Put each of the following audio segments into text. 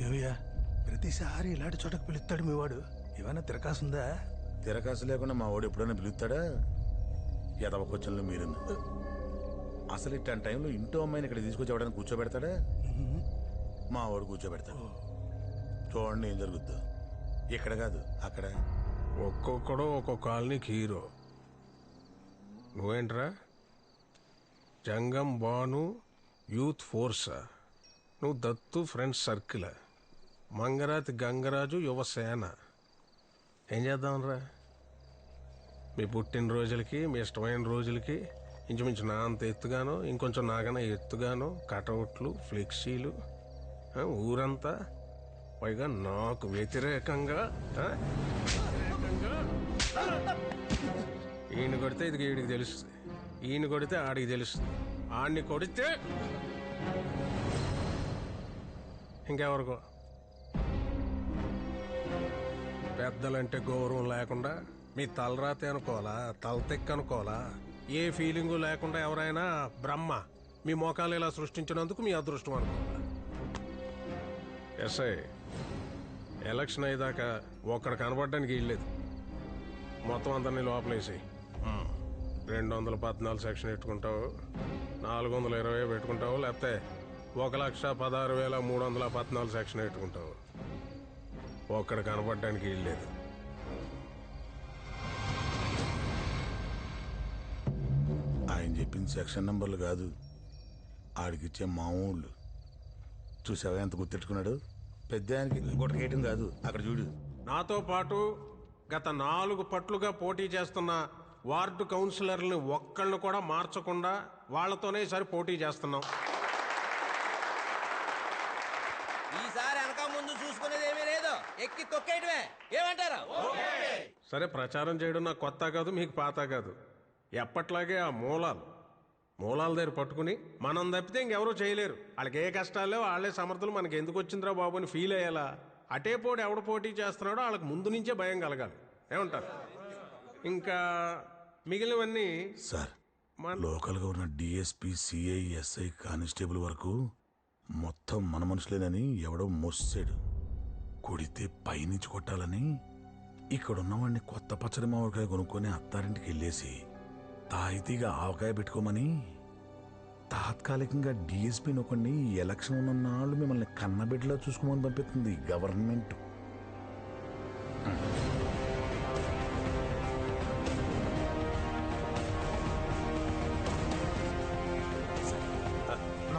ఏమయ్యా ప్రతిసారి ఇలాంటి చోటకు పిలుస్తాడు మీ వాడు, ఏమైనా తిరకాసుందా? తిరకాసు లేకుండా మా వాడు ఎప్పుడైనా పిలుస్తాడా? ఎదవ క్వశ్చన్లు మీరు అసలు ఇట్లాంటి టైంలో ఇంటో అమ్మాయిని ఇక్కడ తీసుకొచ్చి ఎవడైనా కూర్చోబెడతాడా? మా వాడు కూర్చోబెడతాడు. చూడండి ఏం జరుగుద్దో. ఇక్కడ కాదు అక్కడ. ఒక్కొక్కడు ఒక్కొక్క కాలనీకి హీరో. నువ్వేంట్రా జంగం బాను యూత్ ఫోర్సా? నువ్వు దత్తు ఫ్రెండ్స్ సర్కిల్, మంగరాతి గంగరాజు యువసేన. ఏం చేద్దామనరా? మీ పుట్టినరోజులకి మీ ఇష్టమైన రోజులకి ఇంచుమించు నా అంత ఎత్తుగాను ఇంకొంచెం నాకన్నా ఎత్తుగాను కటౌట్లు ఫ్లెక్సీలు, ఊరంతా పైగా నాకు వ్యతిరేకంగా. ఈయన కొడితే ఇది వీడికి తెలుస్తుంది, ఈయన కొడితే ఆడికి తెలుస్తుంది, ఆడిని కొడితే ఇంకెవరికో. పెద్దలంటే గౌరవం లేకుండా మీ తలరాతే అనుకోవాలా, తలతెక్క అనుకోవాలా? ఏ ఫీలింగు లేకుండా ఎవరైనా బ్రహ్మ మీ మోకాలు ఇలా సృష్టించినందుకు మీ అదృష్టం అనుకోవాలా? ఎస్ఐ ఎలక్షన్ అయ్యేదాకా ఒక్కడ కనబడడానికి వీల్లేదు. మొత్తం అందరినీ లోపలేసి 214 సెక్షన్ పెట్టుకుంటావు, 420 పెట్టుకుంటావు, లేకపోతే 1,16,314 సెక్షన్ పెట్టుకుంటావు. ఒక్కడ కనబడడానికి వీల్లేదు. ఆయన చెప్పింది సెక్షన్ నంబర్లు కాదు, ఆడికిచ్చే మామూళ్ళు. చూసావా ఎంత గుర్తెట్టుకున్నాడు? పెద్ద ఆయనకి గుట్టకేయటం కాదు, అక్కడ చూడు. నాతో పాటు గత 4 పట్లుగా పోటీ చేస్తున్న వార్డు కౌన్సిలర్ని ఒక్కళ్ళను కూడా మార్చకుండా వాళ్లతోనే ఈసారి పోటీ చేస్తున్నాం. ఈసారి వెనక ముందు చూసుకునేది ఏమీ లేదు, ఎక్కి తొక్కేయటమే. ఏమంటారు? సరే, ప్రచారం చేయడం నాకు కొత్త కాదు, మీకు పాత కాదు. ఎప్పట్లాగే ఆ మూలాల దగ్గర పట్టుకుని మనం తప్పితే ఇంకెవరూ చేయలేరు. వాళ్ళకి ఏ కష్టాలు లేవు, వాళ్ళే సమర్థులు, మనకి ఎందుకు వచ్చిందిరా బాబు అని ఫీల్ అయ్యేలా అటే పోటీ ఎవడు పోటీ చేస్తున్నాడో వాళ్ళకి ముందు నుంచే భయం కలగాలి. ఏమంటారు? ఇంకా మిగిలినవన్నీ సార్, లోకల్గా ఉన్న డిఎస్పీ, సిఐ, ఎస్ఐ, కానిస్టేబుల్ వరకు మొత్తం మన మనుషులేనని ఎవడో మోసాడు. కొడితే పైనుంచి కొట్టాలని ఇక్కడున్నవాడిని కొత్త పచ్చడి మామిడికాయ కొనుక్కొని అత్తారింటికి వెళ్ళేసి తాయితీగా ఆవకాయ పెట్టుకోమని తాత్కాలికంగా డిఎస్పీ నొకండి ఎలక్షన్ ఉన్న నాళ్ళు మిమ్మల్ని కన్నబిడ్డలా చూసుకోమని పంపిస్తుంది గవర్నమెంట్.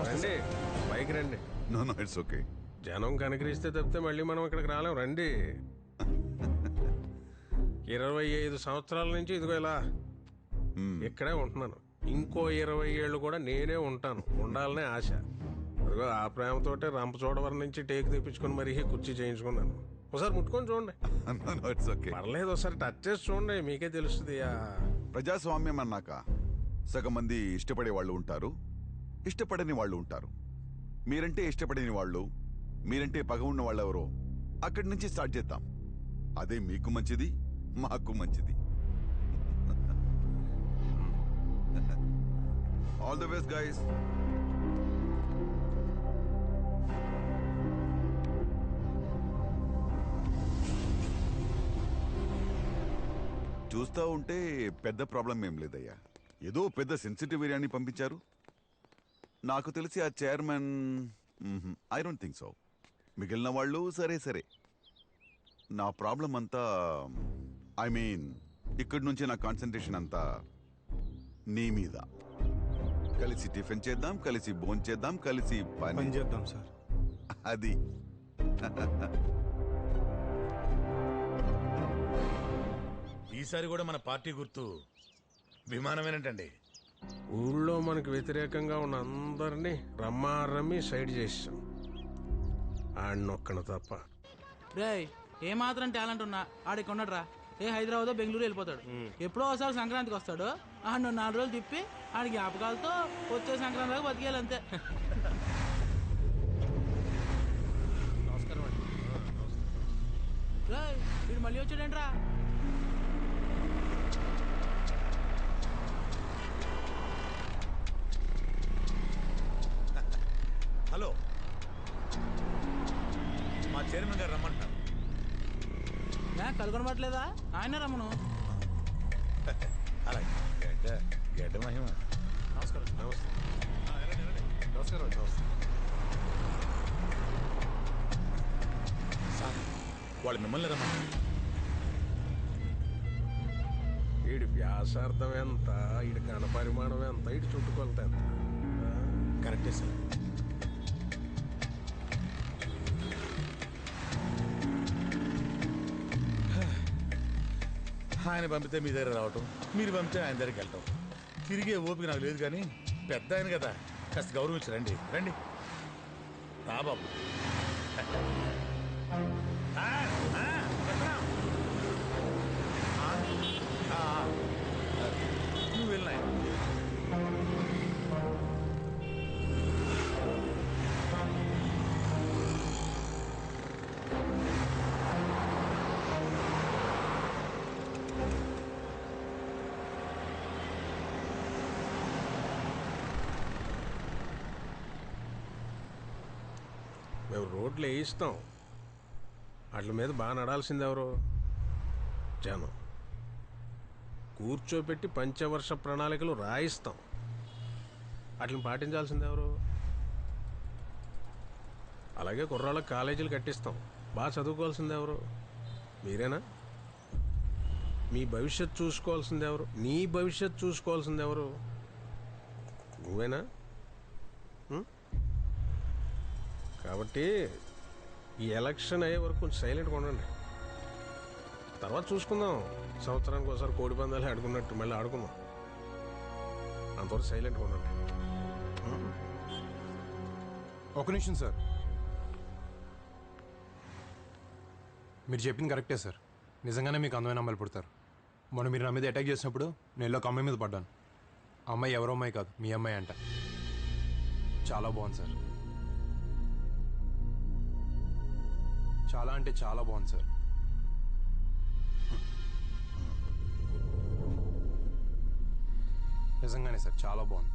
రండి, బైక్ రండి. No it's okay. జనం కనికరిస్తే తప్పితే మళ్ళీ మనం ఇక్కడికి రాలేం. రండి. 25 సంవత్సరాల నుంచి ఇదిగో ఇలా ఇక్కడే ఉంటున్నాను. ఇంకో 20 ఏళ్ళు కూడా నేనే ఉంటాను, ఉండాలనే ఆశ. అదిగో ఆ ప్రేమతోటే రంపచోడవరం నుంచి టేకు తెప్పించుకొని మరీ కుర్చీ చేయించుకున్నాను. ఒకసారి ముట్టుకొని చూడండి. పర్లేదు, ఒకసారి టచ్ చేసి చూడండి, మీకే తెలుస్తుంది. ప్రజాస్వామ్యం అన్నాక సగం మంది ఇష్టపడే వాళ్ళు ఉంటారు, ఇష్టపడని వాళ్ళు ఉంటారు. మీరంటే ఇష్టపడని వాళ్ళు, మీరంటే పగ ఉన్న వాళ్ళెవరో అక్కడి నుంచి స్టార్ట్ చేద్దాం. అదే మీకు మంచిది, మాకు మంచిది. All the best guys. చూస్తా ఉంటే పెద్ద ప్రాబ్లం ఏం లేదయ్యా. ఏదో పెద్ద సెన్సిటివ్ ఏరియాని పంపించారు. నాకు తెలిసి ఆ chairman, I don't think so. మిగిలిన వాళ్ళు సరే సరే. నా ప్రాబ్లం అంతా, ఐ మీన్ ఇక్కడి నుంచి నా కాన్సన్ట్రేషన్ అంతా నీ మీద. కలిసి టిఫిన్ చేద్దాం, కలిసి భోజనం చేద్దాం, కలిసి పని చేద్దాం సార్. అది ఈసారి కూడా మన పార్టీ గుర్తు విమానమేనంటండి. ఊళ్ళో మనకు వ్యతిరేకంగా ఉన్న అందరినీ రమ్మి సైడ్ చేసాం, ఆడినొక్కను తప్ప. రే ఏమాత్రం టాలెంట్ ఉన్నా ఆడికి ఉన్నాడురా. ఏ హైదరాబాద్ బెంగళూరు వెళ్ళిపోతాడు. ఎప్పుడో ఒకసారి సంక్రాంతికి వస్తాడు. ఆడు 4 రోజులు తిప్పి ఆడి జ్ఞాపకాలతో వచ్చే సంక్రాంతి దాకా బతికేయాలి అంతే. నమస్కారం అండి. వీడు మళ్ళీ వచ్చాడేంట్రా? హలో, చైర్మన్ గారు రమ్మంటున్నారు. కనుగొనబట్లేదా ఆయన రమ్మను. అలాగే గడ్డ మహిమ. నమస్కారం. నమస్తే. నమస్కారం. సార్ వాళ్ళు మిమ్మల్ని రమ్మన్నారు. వీడి వ్యాసార్థం ఎంత, వీడి ఘనపరిమాణం ఎంత, వీడి చుట్టుకొలత ఎంత? కరెక్టే సార్. ఆయన పంపితే మీ దగ్గర రావటం, మీరు పంపితే ఆయన దగ్గరికి వెళ్ళటం, తిరిగే ఓపిక నాకు లేదు. కానీ పెద్ద ఆయన కదా, కాస్త గౌరవించి రండి. రండి రా బాబు. నువ్వు వెళ్ళినా మేము రోడ్లు వేయిస్తాం, వాటి మీద బాగా నడాల్సింది ఎవరు? జనం. కూర్చోపెట్టి పంచవర్ష ప్రణాళికలు రాయిస్తాం, వాటిని పాటించాల్సింది ఎవరు? అలాగే కుర్రాళ్ళకి కాలేజీలు కట్టిస్తాం, బాగా చదువుకోవాల్సింది ఎవరు? మీరేనా? మీ భవిష్యత్తు చూసుకోవాల్సింది ఎవరు? నీ భవిష్యత్తు చూసుకోవాల్సింది ఎవరు? నువ్వేనా? కాబట్టి ఈ ఎలక్షన్ అయ్యే వరకు కొంచెం సైలెంట్గా ఉండండి. తర్వాత చూసుకుందాం. సంవత్సరానికి ఒకసారి కోడి పందాలు ఆడుకున్నట్టు మళ్ళీ ఆడుకుందాం. అంతవరకు సైలెంట్గా ఉండండి. ఒక నిమిషం సార్, మీరు చెప్పింది కరెక్టే సార్. నిజంగానే మీకు అందమైన అమ్మాయిలు పుడతారు. మొన్న మీరు నా మీద అటాక్ చేసినప్పుడు నేను ఒక అమ్మాయి మీద పడ్డాను. ఆ అమ్మాయి ఎవరో అమ్మాయి కాదు, మీ అమ్మాయి అంట. చాలా బాగుంది సార్, చాలా అంటే చాలా బాగుంది సార్. నిజంగానే సార్, చాలా బాగుంది.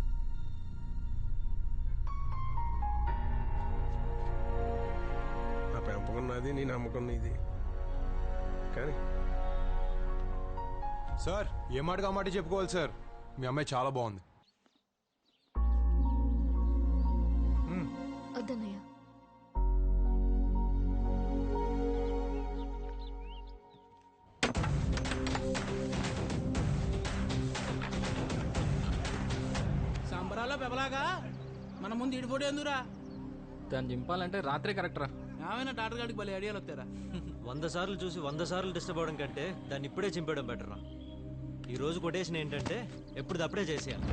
నా పెంపకం నాది, నీ నమ్మకం నీది. కానీ సార్ ఏ మాటగా మాట చెప్పుకోవాలి సార్, మీ అమ్మాయి చాలా బాగుంది. వద్దన్నయ్య. సంబరాల్లో పెబలాగా మన ముందు ఇడిపోటీ ఎందురా? దాన్ని దింపాలంటే రాత్రే కరెక్ట్ రా. ఏమైనా డాక్టర్ గారికి భలే ఐడియాలు వస్తారా? 100 సార్లు చూసి 100 సార్లు డిస్టర్బ్ అవ్వడం కంటే దాన్ని ఇప్పుడే చింపేయడం బెటర్ రా. ఈ రోజు కొటేషన్ ఏంటంటే ఎప్పుడు అప్పుడే చేసేయాలి.